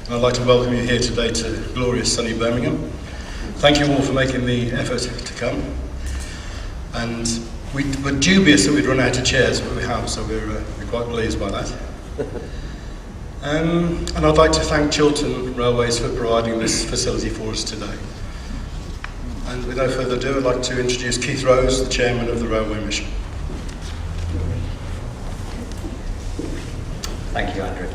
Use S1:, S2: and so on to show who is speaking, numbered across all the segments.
S1: I'd like to welcome you here today to glorious sunny Birmingham. Thank you all for making the effort to come. And we were dubious that we'd run out of chairs, but we have, so we're quite pleased by that. And I'd like to thank Chiltern Railways for providing this facility for us today. And with no further ado, I'd like to introduce Keith Rose, the Chairman of the Railway Mission.
S2: Thank you, Andrew.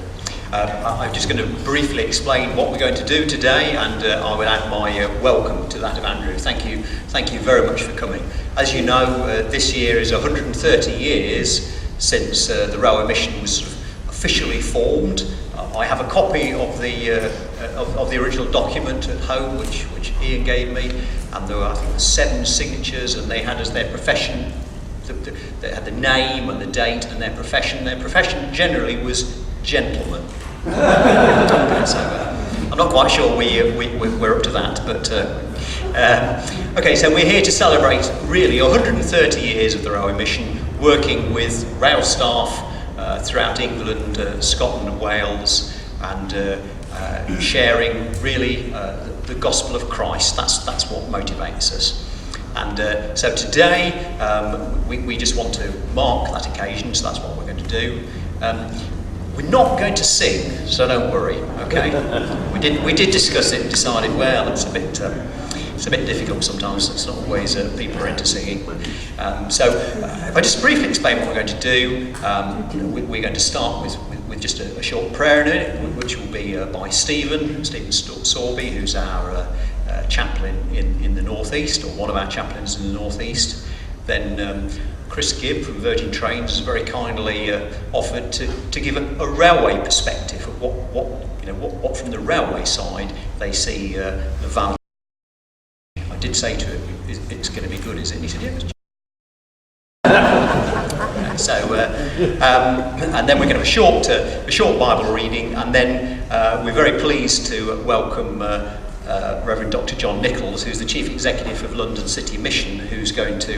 S2: I'm just going to briefly explain what we're going to do today, and I will add my welcome to that of Andrew. Thank you very much for coming. As you know, this year is 130 years since the Railway Mission was sort of officially formed. I have a copy of the original document at home, which Ian gave me, and there were, I think, 7 signatures, and they had as their profession. They had the name and the date and their profession. Their profession generally was gentleman. So I'm not quite sure we're up to that, but okay. So we're here to celebrate really 130 years of the Railway Mission, working with rail staff throughout England, Scotland, and Wales, and sharing really the gospel of Christ. That's what motivates us. And so today we just want to mark that occasion, so that's what we're going to do. We're not going to sing, so don't worry. Okay, we did discuss it and decided, well, it's a bit difficult sometimes. It's not always people are into singing. So if I just briefly explain what we're going to do, we're going to start with just a short prayer in it, which will be by Stephen Sorby, who's our chaplain in the northeast, or one of our chaplains in the northeast. Then Chris Gibb from Virgin Trains has very kindly offered to give a railway perspective of what from the railway side they see the value. I did say to him, it's going to be good, is it? And he said, yeah. So and then we're going to have a short Bible reading, and then we're very pleased to welcome Reverend Dr. John Nichols, who's the Chief Executive of London City Mission, who's going to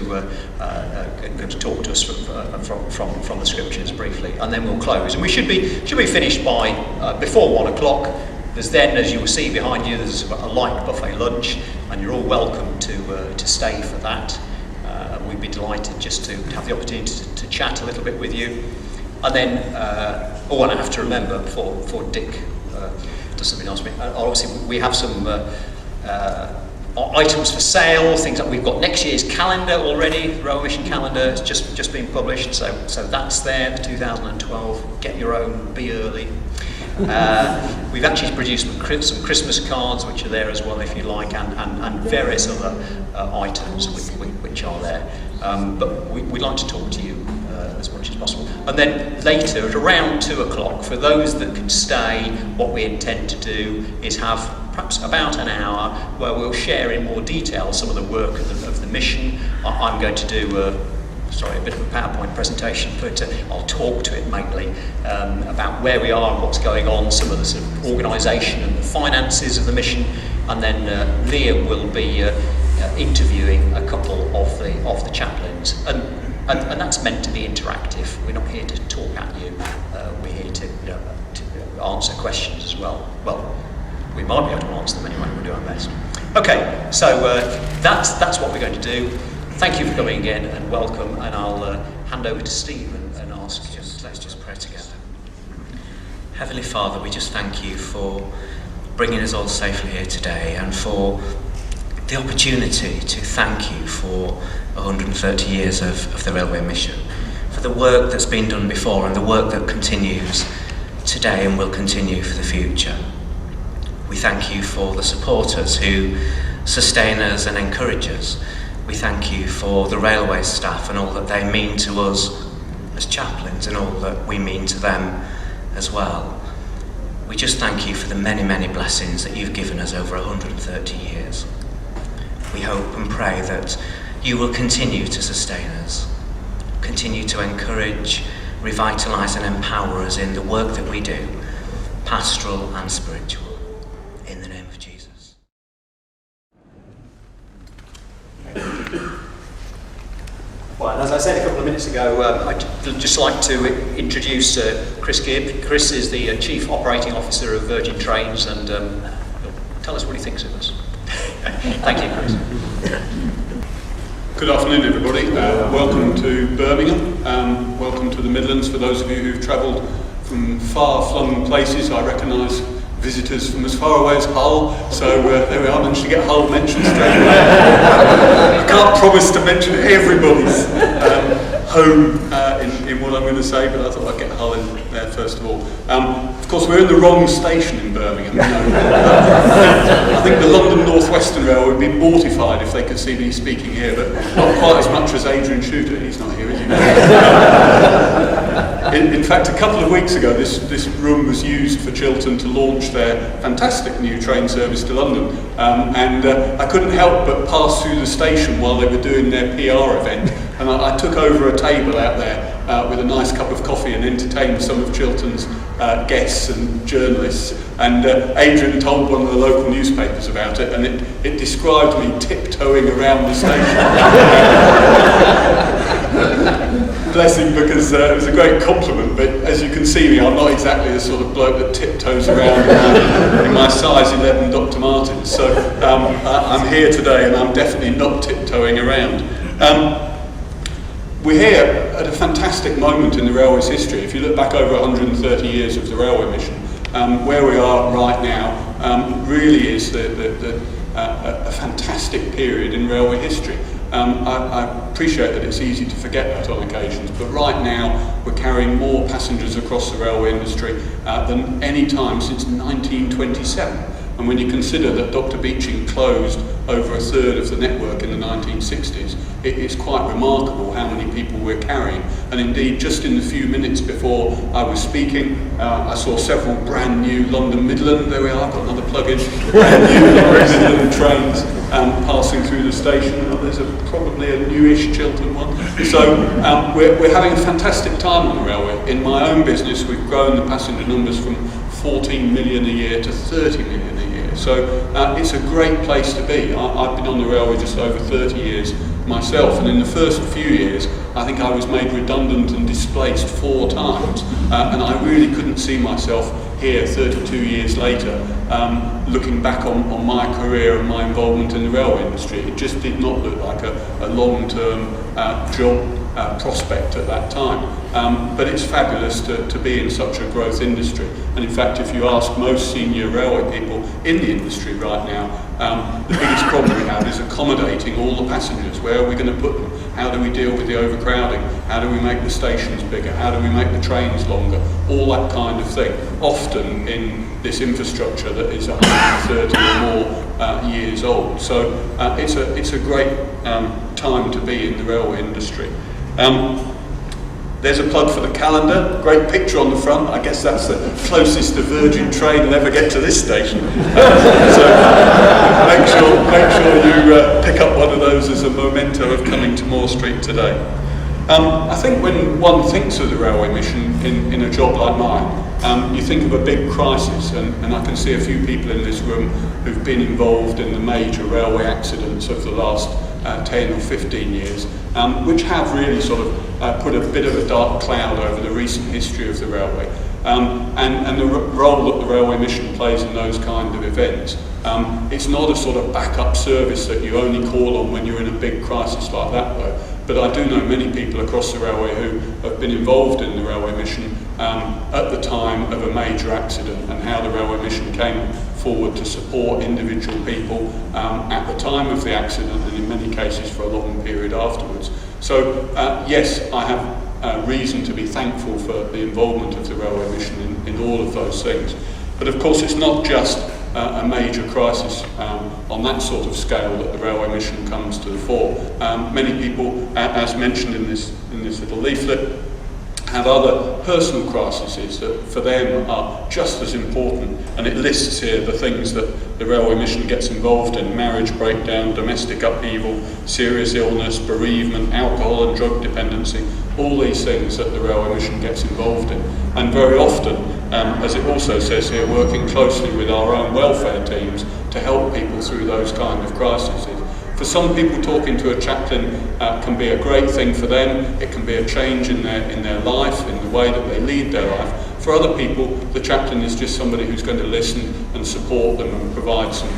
S2: talk to us from the Scriptures briefly, and then we'll close. And we should be finished by before 1 o'clock. There's then, as you will see behind you, there's a light buffet lunch, and you're all welcome to stay for that. We'd be delighted just to have the opportunity to chat a little bit with you. And then all I have to remember before Dick does something else. Obviously, we have some items for sale, things that we've got next year's calendar already. The Railway Mission calendar has just been published, so that's there for 2012. Get your own, be early. We've actually produced some Christmas cards, which are there as well if you like, and various other items which are there. But we'd like to talk to you as much as possible. And then later, at around 2 o'clock, for those that can stay, what we intend to do is have perhaps about an hour where we'll share in more detail some of the work of the mission. I'm going to do a bit of a PowerPoint presentation, but I'll talk to it mainly about where we are and what's going on, some of the sort of organisation and the finances of the mission, and then Liam will be interviewing a couple of the chaplains, and that's meant to be interactive. We're not here to talk at you. We're here to answer questions as well. Well, we might be able to answer them anyway. We'll do our best. Okay, so that's what we're going to do. Thank you for coming again and welcome, and I'll hand over to Steve and ask you. Let's just pray together.
S3: Heavenly Father, we just thank you for bringing us all safely here today, and for the opportunity to thank you for 130 years of the Railway Mission, for the work that's been done before and the work that continues today and will continue for the future. We thank you for the supporters who sustain us and encourage us. We thank you for the railway staff and all that they mean to us as chaplains, and all that we mean to them as well. We just thank you for the many, many blessings that you've given us over 130 years. We hope and pray that you will continue to sustain us, continue to encourage, revitalise and empower us in the work that we do, pastoral and spiritual. In the name of Jesus.
S2: Well, as I said a couple of minutes ago, I'd just like to introduce Chris Gibb. Chris is the Chief Operating Officer of Virgin Trains, and he'll tell us what he thinks of us. Thank you, Chris.
S4: Good afternoon, everybody. Welcome to Birmingham. Welcome to the Midlands. For those of you who've travelled from far-flung places, I recognise visitors from as far away as Hull, so there we are, managed to get Hull mentioned straight away. I can't promise to mention everybody's home in what I'm going to say, but I thought I'd get Hull in there first of all. Of course, we're in the wrong station in Birmingham. I think the London North Western Railway would be mortified if they could see me speaking here, but not quite as much as Adrian Shooter. He's not here, is he? In fact, a couple of weeks ago, this room was used for Chiltern to launch their fantastic new train service to London, and I couldn't help but pass through the station while they were doing their PR event, and I took over a table out there with a nice cup of coffee and entertained some of Chiltern's guests and journalists, and Adrian told one of the local newspapers about it, and it described me tiptoeing around the station. Bless him, because it was a great compliment, but as you can see me, I'm not exactly the sort of bloke that tiptoes around in my size 11 Dr. Martens, so I'm here today and I'm definitely not tiptoeing around. We're here at a fantastic moment in the railway's history. If you look back over 130 years of the railway mission, where we are right now really is a fantastic period in railway history. I appreciate that it's easy to forget that on occasions, but right now we're carrying more passengers across the railway industry than any time since 1927. And when you consider that Dr. Beeching closed over a third of the network in the 1960s, it is quite remarkable how many people we're carrying. And indeed, just in the few minutes before I was speaking, I saw several brand new London Midland, there we are, got another plug-in, brand new Midland trains passing through the station. There's probably a newish Chiltern one. So we're having a fantastic time on the railway. In my own business, we've grown the passenger numbers from 14 million a year to 30 million a year. So it's a great place to be. I've been on the railway just over 30 years myself, and in the first few years I think I was made redundant and displaced 4 times, and I really couldn't see myself here 32 years later looking back on my career and my involvement in the railway industry. It just did not look like a long-term job prospect at that time. But it's fabulous to be in such a growth industry. And in fact, if you ask most senior railway people in the industry right now, the biggest problem we have is accommodating all the passengers. Where are we going to put them? How do we deal with the overcrowding? How do we make the stations bigger? How do we make the trains longer? All that kind of thing. Often in this infrastructure that is 130 or more years old. So it's a great time to be in the railway industry. There's a plug for the calendar, great picture on the front. I guess that's the closest a Virgin train will ever get to this station. So make sure you pick up one of those as a memento of coming to Moor Street today. I think when one thinks of the railway mission in a job like mine, you think of a big crisis, and I can see a few people in this room who've been involved in the major railway accidents of the last 10 or 15 years, which have really sort of put a bit of a dark cloud over the recent history of the railway, and the role that the railway mission plays in those kind of events. It's not a sort of backup service that you only call on when you're in a big crisis like that, though. But I do know many people across the railway who have been involved in the railway mission at the time of a major accident, and how the railway mission came forward to support individual people at the time of the accident, and in many cases for a long period afterwards. So yes, I have reason to be thankful for the involvement of the railway mission in all of those things. But of course it's not just a major crisis on that sort of scale that the railway mission comes to the fore. Many people, as mentioned in this little leaflet, have other personal crises that for them are just as important, and it lists here the things that the railway mission gets involved in: marriage breakdown, domestic upheaval, serious illness, bereavement, alcohol and drug dependency, all these things that the railway mission gets involved in. And very often, as it also says here, working closely with our own welfare teams to help people through those kind of crises. For For some people, talking to a chaplain can be a great thing for them. It can be a change in their life, in the way that they lead their life. For other people, the chaplain is just somebody who's going to listen and support them and provide some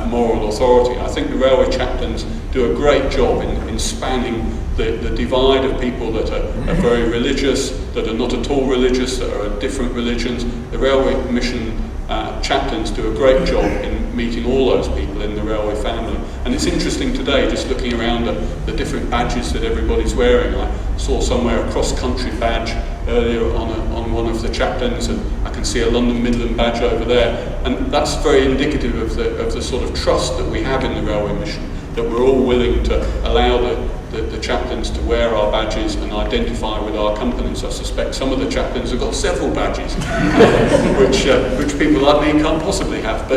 S4: moral authority. I think the railway chaplains do a great job in spanning the divide of people that are very religious, that are not at all religious, that are of different religions. The railway mission chaplains do a great job in meeting all those people in the railway family. And it's interesting today, just looking around at the different badges that everybody's wearing. I saw somewhere a cross-country badge earlier on one of the chaplains, and I can see a London Midland badge over there. And that's very indicative of the sort of trust that we have in the railway mission, that we're all willing to allow the chaplains to wear our badges and identify with our companies. I suspect some of the chaplains have got several badges, which people like me can't possibly have.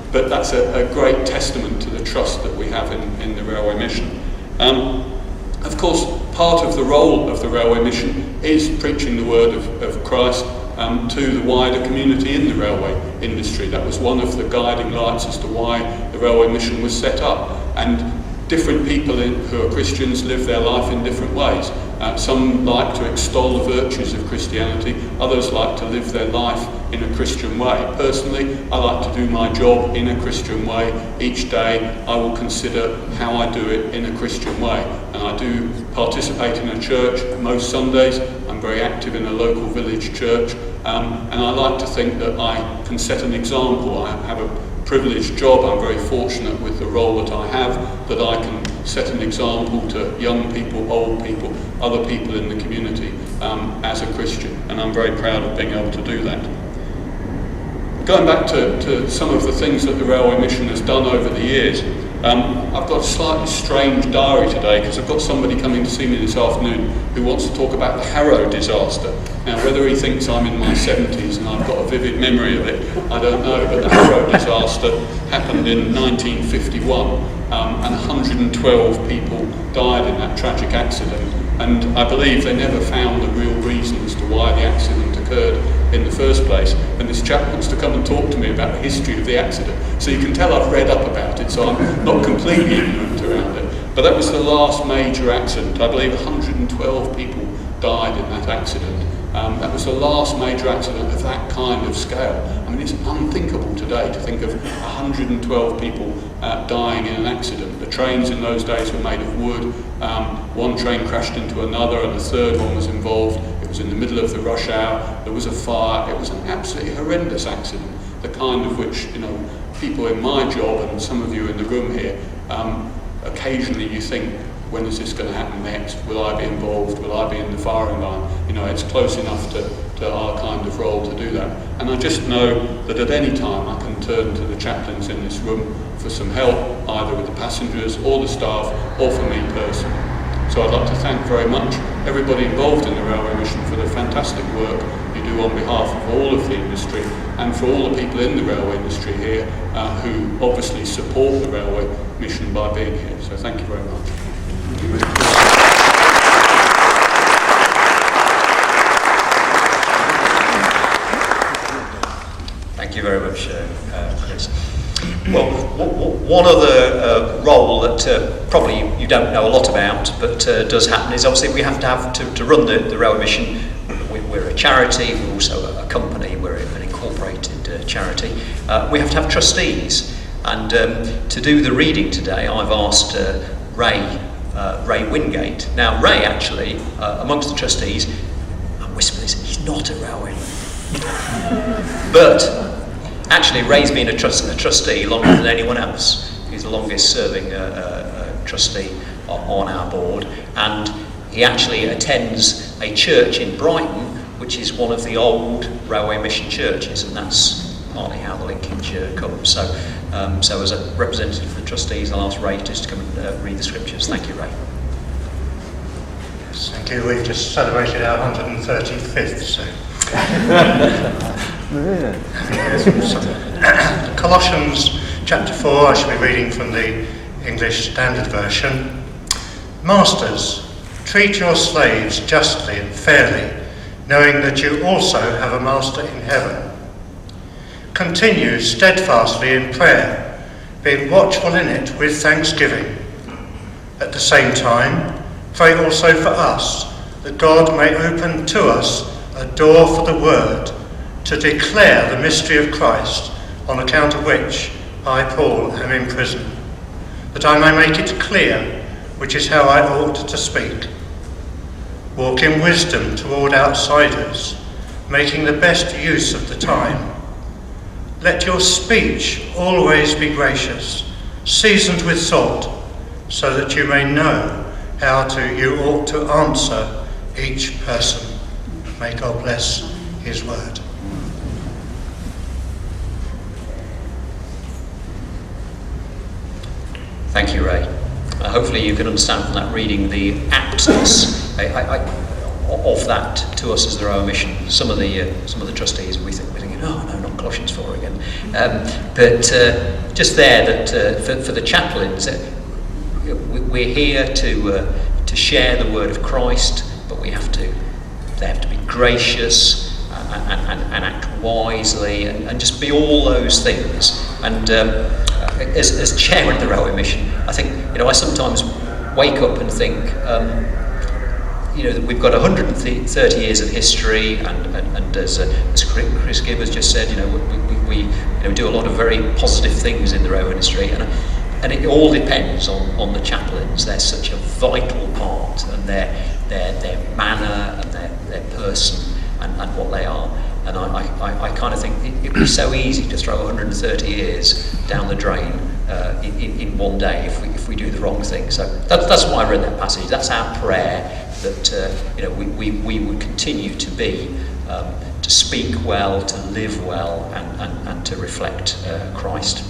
S4: But that's a great testament to the trust that we have in the railway mission. Of course, part of the role of the railway mission is preaching the word of Christ to the wider community in the railway industry. That was one of the guiding lights as to why the railway mission was set up. And different people who are Christians live their life in different ways. Some like to extol the virtues of Christianity, others like to live their life in a Christian way. Personally, I like to do my job in a Christian way. Each day I will consider how I do it in a Christian way. And I do participate in a church most Sundays. I'm very active in a local village church. And I like to think that I can set an example. I have a privileged job. I'm very fortunate with the role that I have, that I can set an example to young people, old people, other people in the community as a Christian, and I'm very proud of being able to do that. Going back to some of the things that the railway mission has done over the years, I've got a slightly strange diary today because I've got somebody coming to see me this afternoon who wants to talk about the Harrow disaster. Now, whether he thinks I'm in my 70s and I've got a vivid memory of it, I don't know, but the Harrow disaster happened in 1951 and 112 people died in that tragic accident, and I believe they never found the real reason as to why the accident occurred in the first place. And this chap wants to come and talk to me about the history of the accident. So you can tell I've read up about it, so I'm not completely ignorant around it. But that was the last major accident. I believe 112 people died in that accident. That was the last major accident of that kind of scale. I mean, it's unthinkable today to think of 112 people dying in an accident. The trains in those days were made of wood. One train crashed into another and a third one was involved. It was in the middle of the rush hour. There was a fire. It was an absolutely horrendous accident, the kind of which, you know, people in my job and some of you in the room here, occasionally you think, when is this going to happen next? Will I be involved? Will I be in the firing line? You know, it's close enough to our kind of role to do that. And I just know that at any time I can turn to the chaplains in this room for some help, either with the passengers or the staff, or for me personally. So I'd like to thank very much everybody involved in the railway mission for the fantastic work you do on behalf of all of the industry, and for all the people in the railway industry here who obviously support the railway mission by being here. So thank you very much.
S2: Thank you very much, Chris. Well, one other role that probably you don't know a lot about, but does happen, is obviously we have to run the railway mission. We're a charity, we're also a company, we're an incorporated charity. We have to have trustees, and to do the reading today I've asked Ray Wingate. Now Ray actually, amongst the trustees, I'm whispering this, he's not a railway but actually Ray's been a trustee longer than anyone else. He's the longest serving trustee on our board, and he actually attends a church in Brighton which is one of the old railway mission churches, and that's partly how the linkage comes. So as a representative for the trustees, I'll ask Ray just to come and read the scriptures. Thank you, Ray.
S5: Thank you. We've just celebrated our 135th, so. Colossians chapter 4, I shall be reading from the English Standard Version. Masters, treat your slaves justly and fairly, knowing that you also have a master in heaven. Continue steadfastly in prayer, being watchful in it with thanksgiving. At the same time, pray also for us, that God may open to us a door for the word, to declare the mystery of Christ, on account of which I, Paul, am in prison, that I may make it clear which is how I ought to speak. Walk in wisdom toward outsiders, making the best use of the time. Let your speech always be gracious, seasoned with salt, so that you may know how you ought to answer each person. May God bless his word.
S2: Thank you, Ray. Hopefully you can understand from that reading the aptness of that to us as the Rowan Mission. Some of the trustees we're thinking, oh no, not Colossians 4 again. But just there that for the chaplains, we're here to share the word of Christ, but they have to be gracious and act wisely and just be all those things. And as chairman of the Railway Mission, I think, I sometimes wake up and think, that we've got 130 years of history, and as Chris Gibb has just said, we do a lot of very positive things in the railway industry, and it all depends on the chaplains. They're such a vital part, and their manner and their person and what they are. And I kind of think it'd be so easy to throw 130 years down the drain in one day if we do the wrong thing. So that's why I read that passage. That's our prayer, that we would continue to be to speak well, to live well, and to reflect Christ.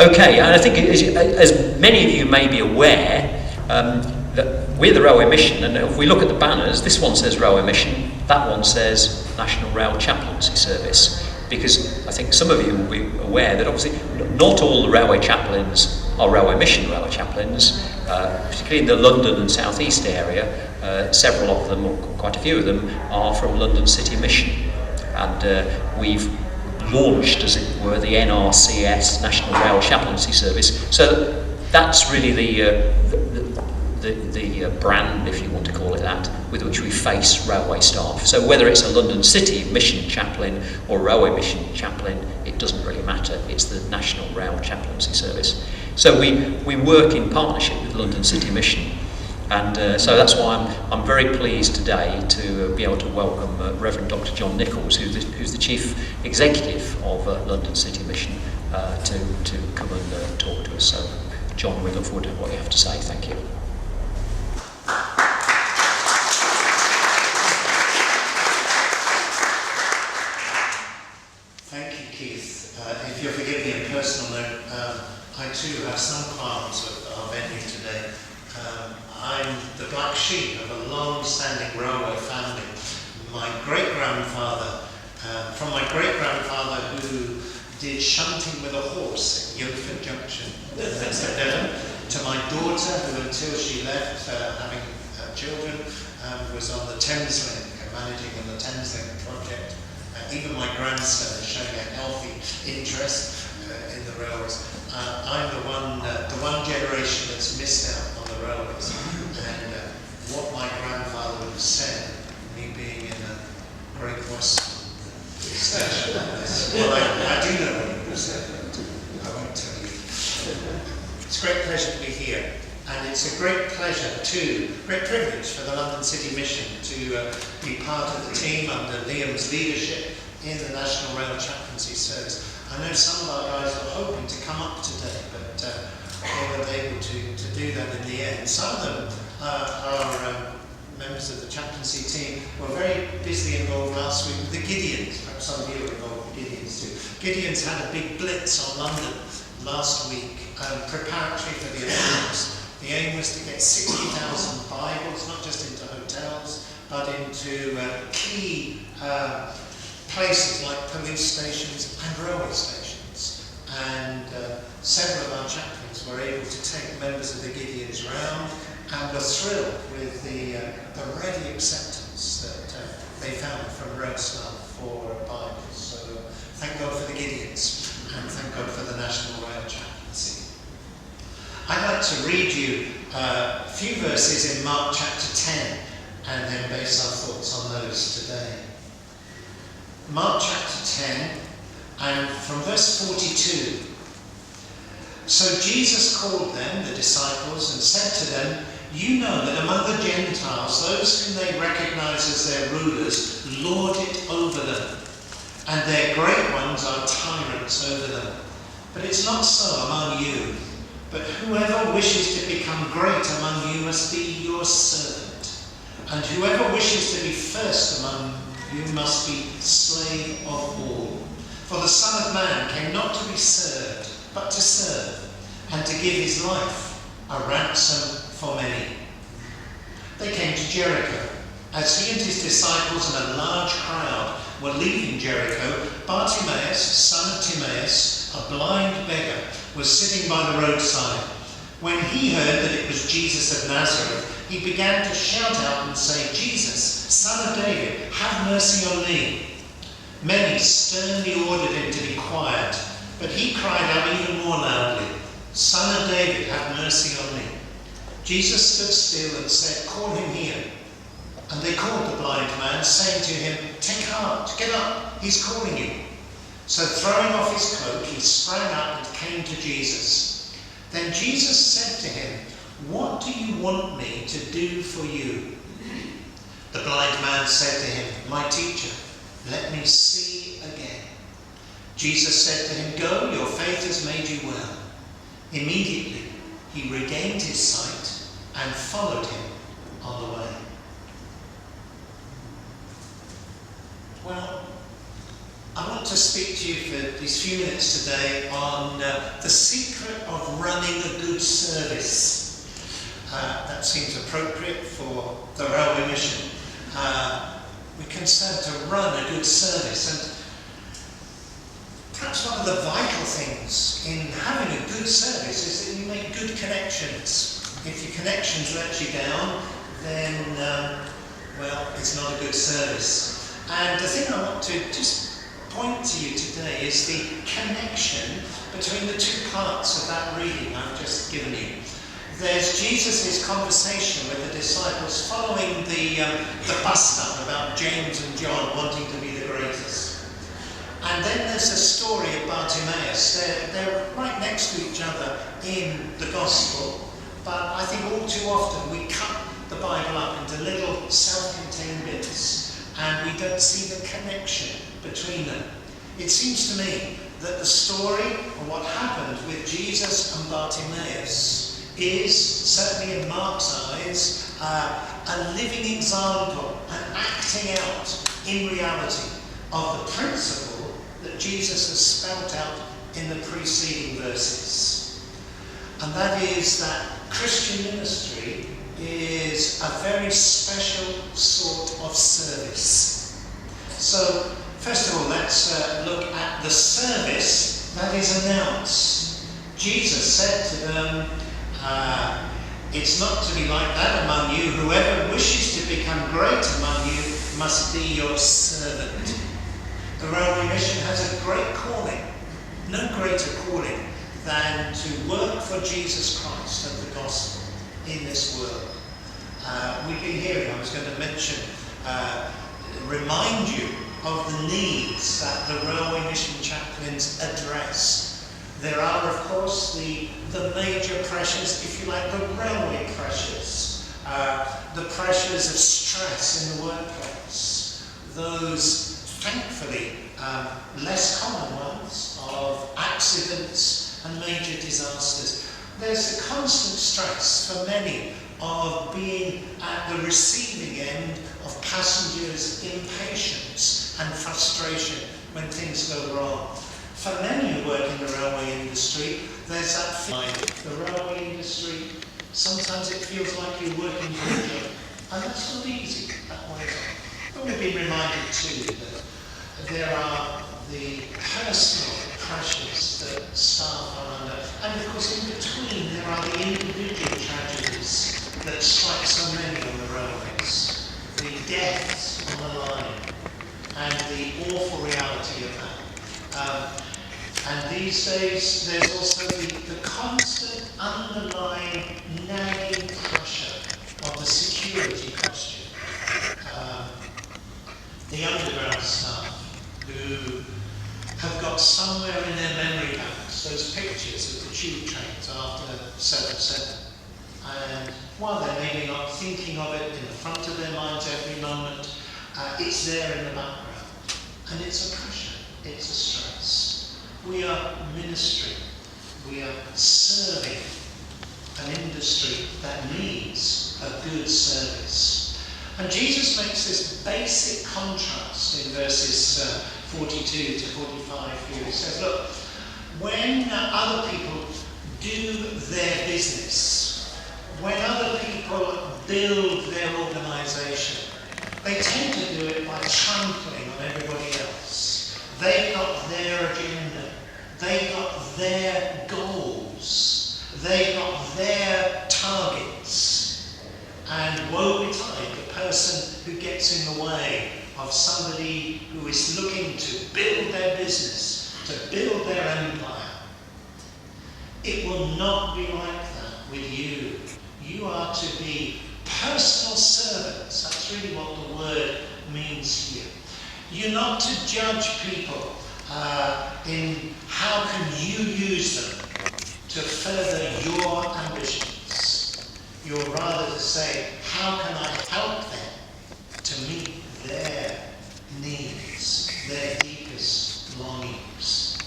S2: Okay, and I think as many of you may be aware, that we're the Railway Mission, and if we look at the banners, this one says Railway Mission, that one says National Rail Chaplaincy Service, because I think some of you will be aware that obviously not all the railway chaplains are Railway Mission railway chaplains, particularly in the London and South East area. Several of them, or quite a few of them, are from London City Mission, and we've launched, as it were, the NRCS, National Rail Chaplaincy Service. So that's really the brand, if you want to call it that, with which we face railway staff. So whether it's a London City Mission chaplain or a Railway Mission chaplain, it doesn't really matter. It's the National Rail Chaplaincy Service. So we work in partnership with London City Mission, and so that's why I'm very pleased today to be able to welcome Reverend Dr. John Nichols, who's the Chief Executive of London City Mission, to come and talk to us. So John, we look forward to what you have to say. Thank you.
S5: Thank you, Keith. If you'll forgive me a personal note, I too have some qualms with our venue today. I'm the black sheep of a long-standing railway family. My great-grandfather, from my great-grandfather who did shunting with a horse at Yokeford Junction, to my daughter who, until she left having children, was on the Thameslink, managing on the Thameslink project. Even my grandson is showing a healthy interest in the railways. I'm the one generation that's missed out on the railways. And what my grandfather would have said, me being in a Great Western station like this, well, I do know what he would have said, but I won't tell you. It's a great pleasure to be here. And it's a great privilege for the London City Mission to be part of the team under Liam's leadership in the National Rail Chaplaincy Service. I know some of our guys were hoping to come up today, but they weren't able to do that in the end. Some of them are members of the chaplaincy team were very busily involved last week with the Gideons. Perhaps some of you were involved with Gideons too. Gideons had a big blitz on London last week, preparatory for the Olympics. The aim was to get 60,000 Bibles, not just into hotels, but into key places like police stations and railway stations. And several of our chaplains were able to take members of the Gideons round, and were thrilled with the ready acceptance that they found from rail staff for Bibles. So thank God for the Gideons, and thank God for the National Rail Chaplaincy.
S6: to read you a few verses in Mark chapter 10 and then base our thoughts on those today. Mark chapter 10 and from verse 42. So Jesus called them, the disciples, and said to them, "You know that among the Gentiles, those whom they recognize as their rulers lord it over them, and their great ones are tyrants over them. But it's not so among you. But whoever wishes to become great among you must be your servant. And whoever wishes to be first among you must be slave of all. For the Son of Man came not to be served, but to serve, and to give his life a ransom for many." They came to Jericho. As he and his disciples and a large crowd were leaving Jericho, Bartimaeus, son of Timaeus, a blind beggar, was sitting by the roadside. When he heard that it was Jesus of Nazareth, he began to shout out and say, "Jesus, Son of David, have mercy on me." Many sternly ordered him to be quiet, but he cried out even more loudly, "Son of David, have mercy on me." Jesus stood still and said, "Call him here." And they called the blind man, saying to him, "Take heart, get up, he's calling you." So throwing off his cloak, he sprang up and came to Jesus. Then Jesus said to him, "What do you want me to do for you?" The blind man said to him, "My teacher, let me see again." Jesus said to him, "Go, your faith has made you well." Immediately he regained his sight and followed him on the way. Well, I want to speak to you for these few minutes today on the secret of running a good service. That seems appropriate for the railway mission. We're concerned to run a good service, and perhaps one of the vital things in having a good service is that you make good connections. If your connections let you down, then, well, it's not a good service. And the thing I want to just point to you today is the connection between the two parts of that reading I've just given you. There's Jesus' conversation with the disciples following the bust up about James and John wanting to be the greatest. And then there's the story of Bartimaeus. They're right next to each other in the gospel, but I think all too often we cut the Bible up into little self-contained bits, and we don't see the connection between them. It seems to me that the story of what happened with Jesus and Bartimaeus is, certainly in Mark's eyes, a living example, an acting out in reality of the principle that Jesus has spelt out in the preceding verses. And that is that Christian ministry is a very special sort of service. So, first of all, let's look at the service that is announced. Jesus said to them, it's not to be like that among you. Whoever wishes to become great among you must be your servant. The railway mission has a great calling, no greater calling than to work for Jesus Christ and the gospel in this world. We've been hearing, I was going to mention, remind you of the needs that the railway mission chaplains address. There are, of course, the major pressures, if you like, the railway pressures, the pressures of stress in the workplace, those, thankfully, less common ones of accidents and major disasters. There's a constant stress for many of being at the receiving end of passengers' impatience and frustration when things go wrong. For many who work in the railway industry, there's that feeling. The railway industry, sometimes it feels like you're working for a job, and that's not easy, that way on. But we've been reminded too that there are the personal pressures that staff are under, and of course in between there are the individual tragedies that strike so many on the railways, the deaths on the line, and the awful reality of that. And these days there's also the constant underlying nagging pressure of the security question. The underground staff who have got somewhere in their memory banks those pictures of the tube trains after 7/7. And while they're maybe not thinking of it in the front of their minds every moment, it's there in the background. And it's a pressure, it's a stress. We are ministering, we are serving an industry that needs a good service. And Jesus makes this basic contrast in verses 42 to 45 here. He says, look, when other people do their business, when other people build their organisation, they tend to do it by trampling on everybody else. They've got their agenda. They've got their goals. They've got their targets. And woe betide the person who gets in the way of somebody who is looking to build their business, to build their empire. It will not be like that with you. You are to be personal servants. That's really what the word means here. You're not to judge people in how can you use them to further your ambitions. You're rather to say, how can I help them to meet their needs, their deepest longings?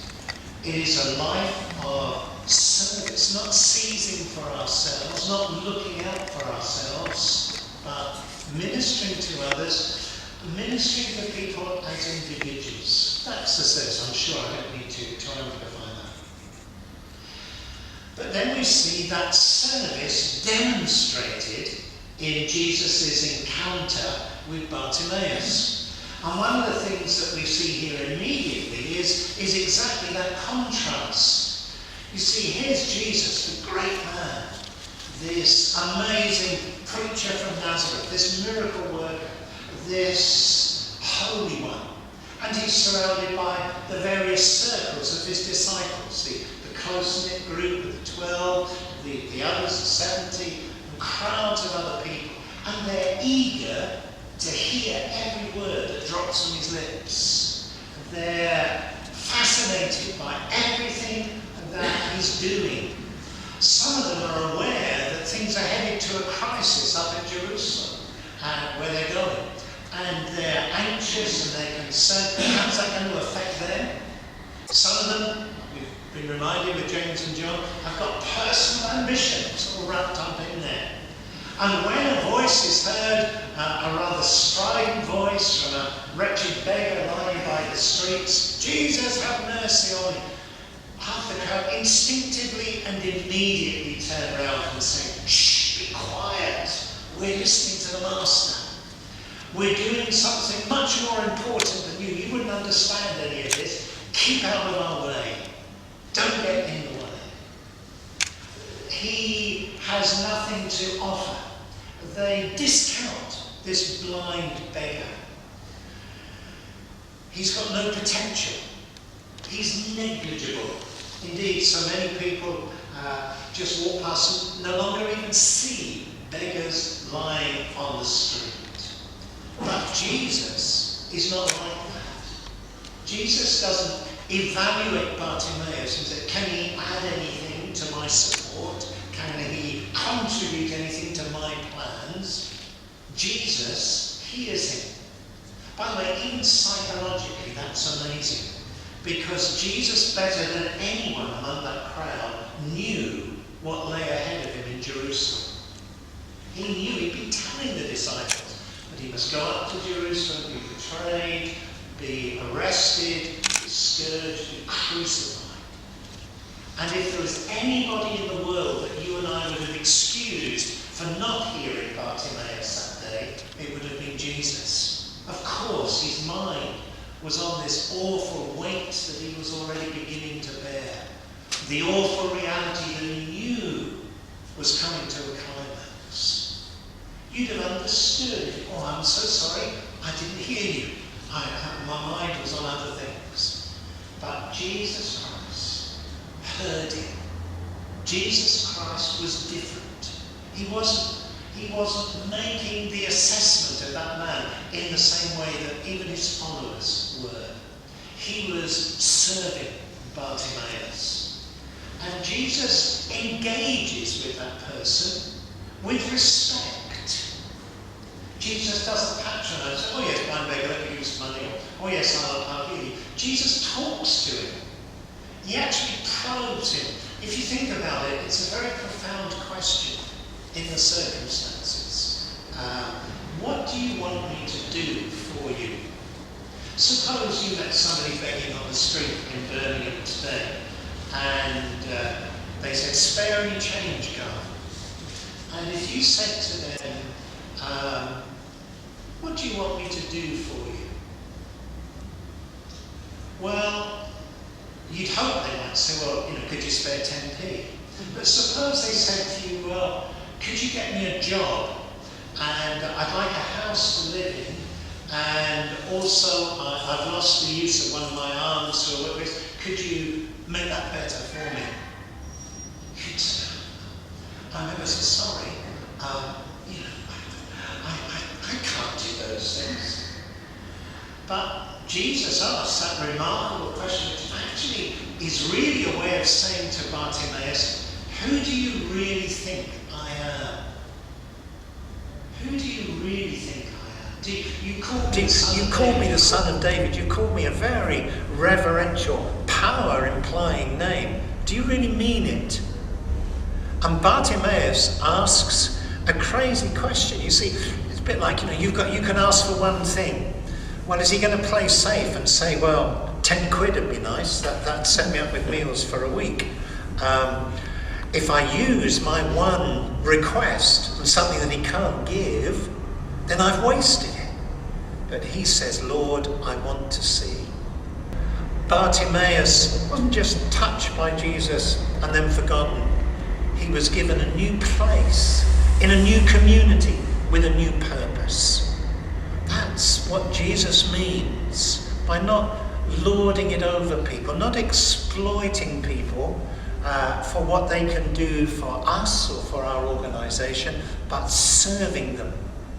S6: It is a life of service, not seizing for ourselves, not looking out for ourselves, but ministering to others, ministering to people as individuals. That's the sense. I'm sure I don't need to amplify that. But then we see that service demonstrated in Jesus' encounter with Bartimaeus. And one of the things that we see here immediately is exactly that contrast. You see, here's Jesus, the great man, this amazing preacher from Nazareth, this miracle worker, this holy one. And he's surrounded by the various circles of his disciples, the close-knit group of the 12, the others, the 70, and crowds of other people. And they're eager to hear every word that drops from his lips. They're fascinated by everything that he's doing. Some of them are aware that things are headed to a crisis up in Jerusalem, where they're going. And they're anxious and they're concerned. How's that going to affect them? Some of them, we've been reminded with James and John, have got personal ambitions all wrapped up in there. And when a voice is heard, a rather strident voice from a wretched beggar lying by the streets, Jesus, have mercy on me, half the crowd instinctively and immediately turn around and say, shh, be quiet, we're listening to the Master. We're doing something much more important than you. You wouldn't understand any of this. Keep out of our way. Don't get in the way. He has nothing to offer. They discount this blind beggar. He's got no potential. He's negligible. Indeed, so many people just walk past and no longer even see beggars lying on the street. But Jesus is not like that. Jesus doesn't evaluate Bartimaeus and say, can he add anything to my support? Can he contribute anything to my plans? Jesus hears him. By the way, even psychologically, that's amazing. Because Jesus, better than anyone among that crowd, knew what lay ahead of him in Jerusalem. He knew, he'd been telling the disciples, he must go up to Jerusalem, be betrayed, be arrested, be scourged, be crucified. And if there was anybody in the world that you and I would have excused for not hearing Bartimaeus that day, it would have been Jesus. Of course, his mind was on this awful weight that he was already beginning to bear. The awful reality that he knew was coming to a climax. You'd have understood. Oh, I'm so sorry, I didn't hear you. My mind was on other things. But Jesus Christ heard him. Jesus Christ was different. He wasn't making the assessment of that man in the same way that even his followers were. He was serving Bartimaeus. And Jesus engages with that person with respect. Jesus doesn't patronise, oh yes, blind beggar, let me give you some money, or oh yes, I'll heal you. Jesus talks to him. He actually probes him. If you think about it, it's a very profound question in the circumstances. What do you want me to do for you? Suppose you met somebody begging on the street in Birmingham today, and they said, spare any change, God. And if you said to them, what do you want me to do for you? Well, you'd hope they might say, well, could you spare 10p? But suppose they said to you, well, could you get me a job? And I'd like a house to live in, and also I've lost the use of one of my arms to work with. Could you make that better for me? You'd say, I'm ever so sorry. I can't do those things. But Jesus asks that remarkable question, which actually is really a way of saying to Bartimaeus, who do you really think I am? Who do you really think I am? You called me the Son of David. You called me a very reverential, power-implying name. Do you really mean it? And Bartimaeus asks a crazy question. You see, it's a bit like, you can ask for one thing. Well, is he going to play safe and say, well, 10 quid would be nice, that'd set me up with meals for a week. If I use my one request on something that he can't give, then I've wasted it. But he says, Lord, I want to see. Bartimaeus wasn't just touched by Jesus and then forgotten. He was given a new place, in a new community, with a new purpose. That's what Jesus means by not lording it over people, not exploiting people for what they can do for us or for our organisation, but serving them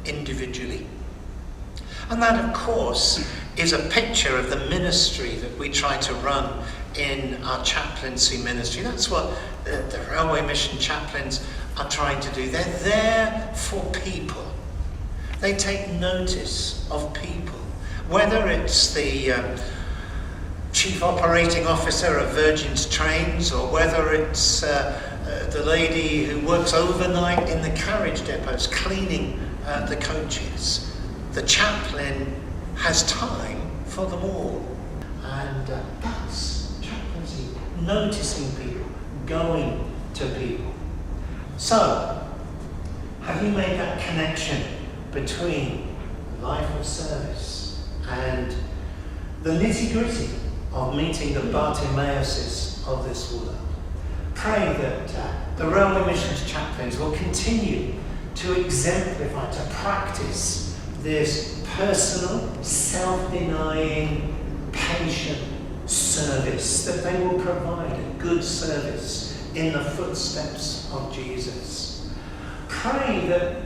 S6: individually. And that, of course, is a picture of the ministry that we try to run in our chaplaincy ministry. That's what the Railway Mission chaplains are trying to do. They're there for people. They take notice of people, whether it's the Chief Operating Officer of Virgin's Trains, or whether it's the lady who works overnight in the carriage depots cleaning the coaches. The chaplain has time for them all. And that's chaplaincy, noticing people, going to people. So, have you made that connection between life of service and the nitty-gritty of meeting the Bartimaeuses of this world? Pray that the Railway Missions chaplains will continue to exemplify, to practice this personal, self-denying, patient service, that they will provide a good service in the footsteps of Jesus. Pray that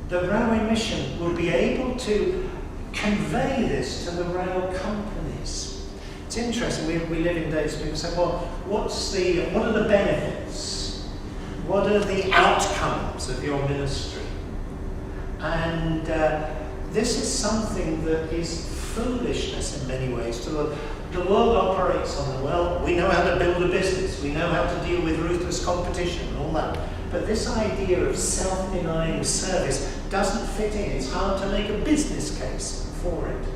S6: the Railway Mission will be able to convey this to the rail companies. It's interesting, we live in days people say, well, what are the benefits? What are the outcomes of your ministry? And this is something that is foolishness in many ways. The world operates on the, well, we know how to build a business, we know how to deal with ruthless competition and all that. But this idea of self-denying service doesn't fit in. It's hard to make a business case for it.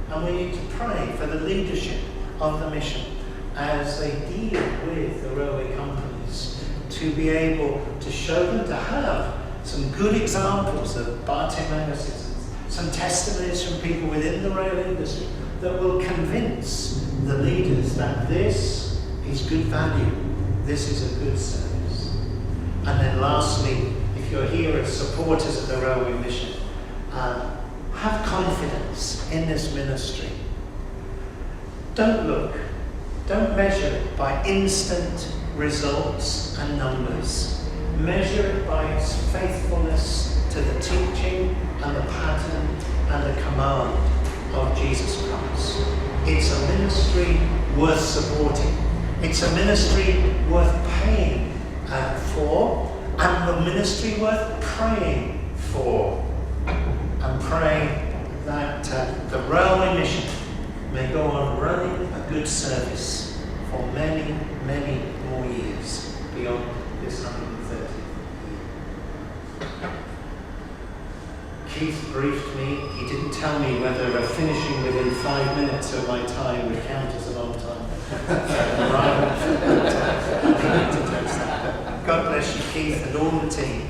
S6: And we need to pray for the leadership of the mission as they deal with the railway companies to be able to show them, to have some good examples of Bartimaeus, some testimonies from people within the rail industry that will convince the leaders that this is good value, this is a good service. And then lastly, if you're here as supporters of the Railway Mission, have confidence in this ministry. Don't look Don't measure it by instant results and numbers. Measure it by its faithfulness to the teaching and the pattern and the command of Jesus Christ. It's a ministry worth supporting. It's a ministry worth paying for, and a ministry worth praying for. And praying that the railway mission may go on running a good service for many, many more years beyond this 130 year. Keith briefed me. He didn't tell me whether finishing within 5 minutes of my time would count as a long time. God bless you, Keith, and all the team.